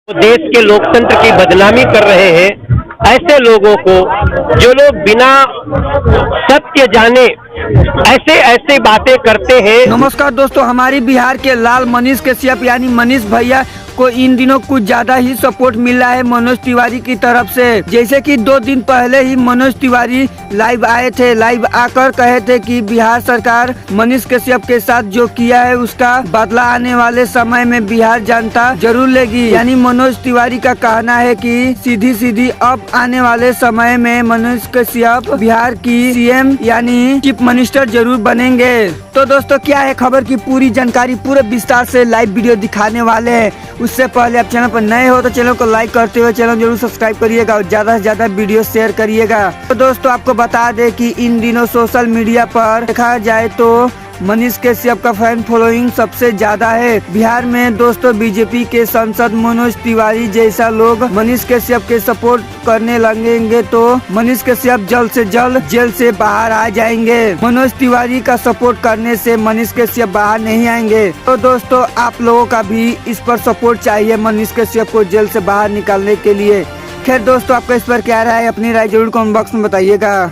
देश के लोकतंत्र की बदनामी कर रहे हैं, ऐसे लोगों को, जो लोग बिना सत्य जाने ऐसे ऐसे बातें करते हैं। नमस्कार दोस्तों, हमारी बिहार के लाल मनीष कश्यप यानी मनीष भैया को इन दिनों कुछ ज्यादा ही सपोर्ट मिल रहा है मनोज तिवारी की तरफ से। जैसे कि 2 दिन पहले ही मनोज तिवारी लाइव आए थे, लाइव आकर कहे थे कि बिहार सरकार मनीष कश्यप के साथ जो किया है उसका बदला आने वाले समय में बिहार जनता जरूर लेगी। यानी मनोज तिवारी का कहना है कि सीधी सीधी अब आने वाले समय में मनोज कश्यप बिहार की सीएम यानी चीफ मिनिस्टर जरूर बनेंगे। तो दोस्तों, क्या है खबर की पूरी जानकारी पूरे विस्तार से लाइव वीडियो दिखाने वाले हैं। उससे पहले आप चैनल पर नए हो तो चैनल को लाइक करते हुए चैनल जरूर सब्सक्राइब करिएगा और ज्यादा से ज्यादा वीडियो शेयर करिएगा। तो दोस्तों, आपको बता दें कि इन दिनों सोशल मीडिया पर देखा जाए तो मनीष कश्यप का फैन फॉलोइंग सबसे ज्यादा है बिहार में। दोस्तों, बीजेपी के सांसद मनोज तिवारी जैसा लोग मनीष कश्यप के सपोर्ट करने लगेंगे तो मनीष कश्यप जल्द से जल्द जेल से बाहर आ जाएंगे। मनोज तिवारी का सपोर्ट करने से मनीष कश्यप बाहर नहीं आएंगे। तो दोस्तों, आप लोगों का भी इस पर सपोर्ट चाहिए मनीष कश्यप को जेल से बाहर निकालने के लिए। खैर दोस्तों, आपका इस पर क्या राय है, अपनी राय जरूर कमेंट बॉक्स में बताइएगा।